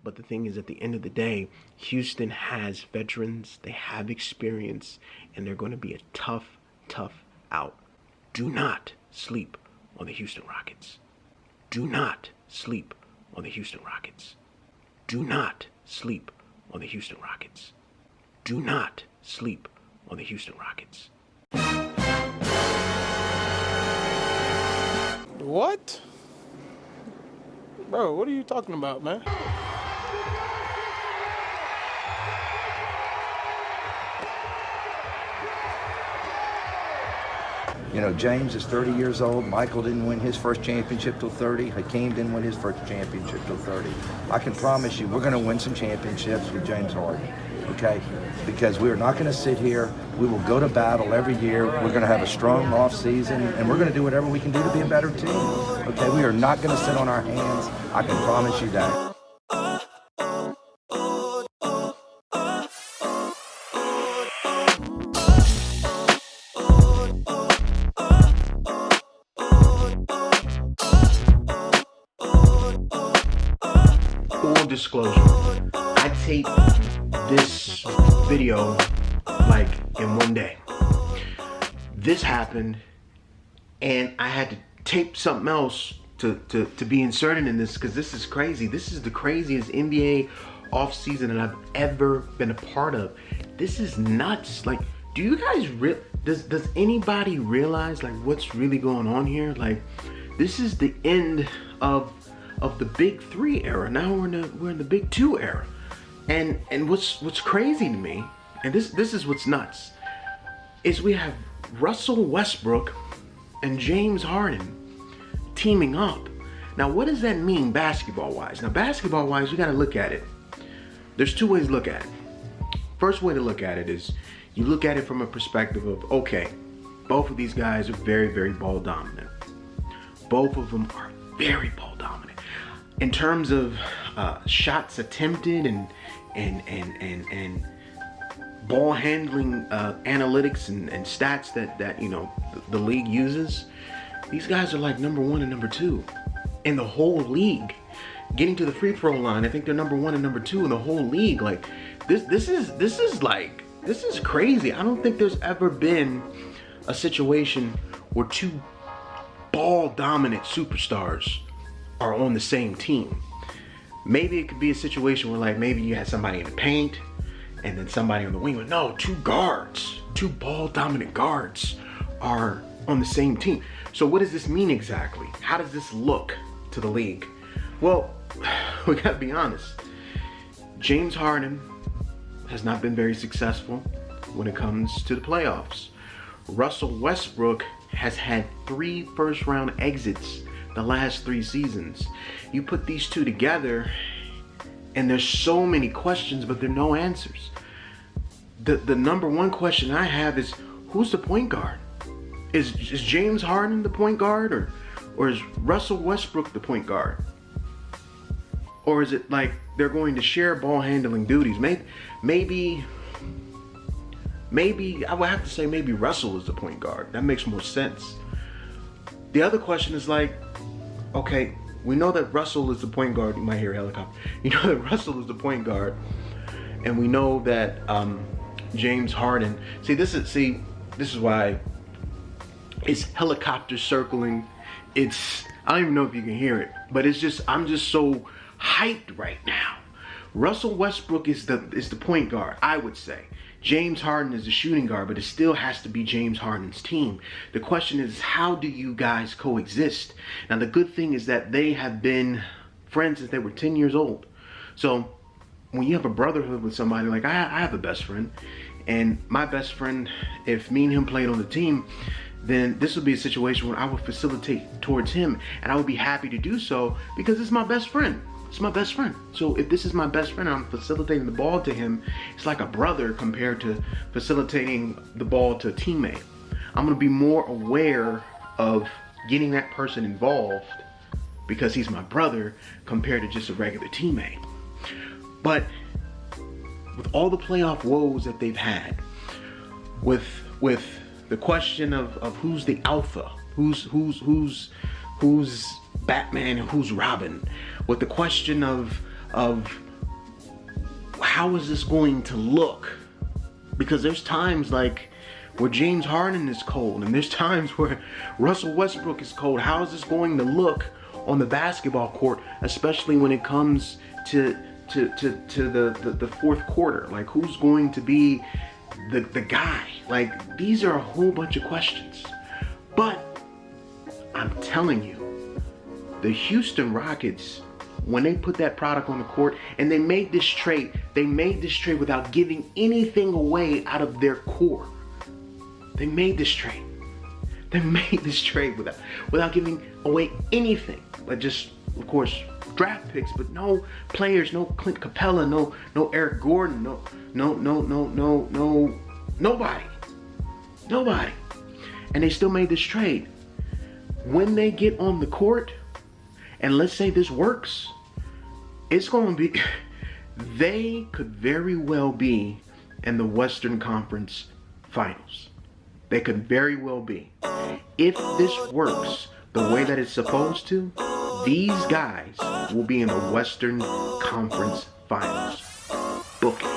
But the thing is, at the end of the day, Houston has veterans, they have experience, and they're going to be a tough out. Do not sleep on the Houston Rockets. Do not sleep on the Houston Rockets. Do not sleep on the Houston Rockets. Do not sleep on the Houston Rockets. What? Bro, what are you talking about, man? You know, James is 30 years old. Michael didn't win his first championship till 30. Hakeem didn't win his first championship till 30. I can promise you we're going to win some championships with James Harden, okay? Because we are not going to sit here. We will go to battle every year. We're going to have a strong off season, and we're going to do whatever we can do to be a better team, okay? We are not going to sit on our hands. I can promise you that. Full disclosure, I taped this video like in one day. This happened and I had to tape something else to be inserted in this because this is crazy. This is the craziest NBA offseason that I've ever been a part of. This is nuts. Like, do you guys does anybody realize like what's really going on here? Like, this is the end of the Big Three era. Now we're in the Big Two era. And what's crazy to me, and this is what's nuts, is we have Russell Westbrook and James Harden teaming up. Now what does that mean basketball wise? Now basketball wise, you gotta look at it. There's two ways to look at it. First way to look at it is you look at it from a perspective of, okay, both of these guys are very ball dominant. Both of them are very ball dominant. In terms of shots attempted and ball handling analytics and stats that you know the league uses, these guys are like number 1 and number 2 in the whole league. Getting to the free throw line, I think they're number 1 and number 2 in the whole league. Like this is crazy. I don't think there's ever been a situation where two ball dominant superstars are on the same team. Maybe it could be a situation where like maybe you had somebody in the paint and then somebody on the wing. But no, two ball dominant guards are on the same team. So what does this mean exactly? How does this look to the league? Well, we gotta be honest. James Harden has not been very successful when it comes to the playoffs. Russell Westbrook has had 3 first-round exits the last 3 seasons. You put these two together and there's so many questions, but there are no answers. The number one question I have is, who's the point guard? Is James Harden the point guard, or is Russell Westbrook the point guard? Or is it like they're going to share ball handling duties? Maybe I would have to say maybe Russell is the point guard. That makes more sense. The other question is like, okay, we know that Russell is the point guard. You might hear a helicopter. You know that Russell is the point guard, and we know that James Harden. This is why it's helicopter circling. I don't even know if you can hear it, but I'm just so hyped right now. Russell Westbrook is the point guard, I would say. James Harden is the shooting guard, but it still has to be James Harden's team. The question is, how do you guys coexist? Now, the good thing is that they have been friends since they were 10 years old. So when you have a brotherhood with somebody, like I have a best friend, and my best friend, if me and him played on the team, then this would be a situation where I would facilitate towards him, and I would be happy to do so because it's my best friend. It's my best friend. So if this is my best friend and I'm facilitating the ball to him, it's like a brother compared to facilitating the ball to a teammate. I'm gonna be more aware of getting that person involved because he's my brother compared to just a regular teammate. But with all the playoff woes that they've had, with the question of who's the alpha, who's Batman and who's Robin, with the question of how is this going to look? Because there's times like where James Harden is cold, and there's times where Russell Westbrook is cold. How is this going to look on the basketball court, especially when it comes to the fourth quarter? Like, who's going to be the guy? Like, these are a whole bunch of questions. But I'm telling you, the Houston Rockets, when they put that product on the court and they made this trade without giving anything away out of their core. They made this trade. They made this trade without giving away anything, but just, of course, draft picks, but no players, no Clint Capella, no Eric Gordon, nobody. And they still made this trade. When they get on the court, and let's say this works, it's going to be, they could very well be in the Western Conference Finals. They could very well be. If this works the way that it's supposed to, these guys will be in the Western Conference Finals. Book it.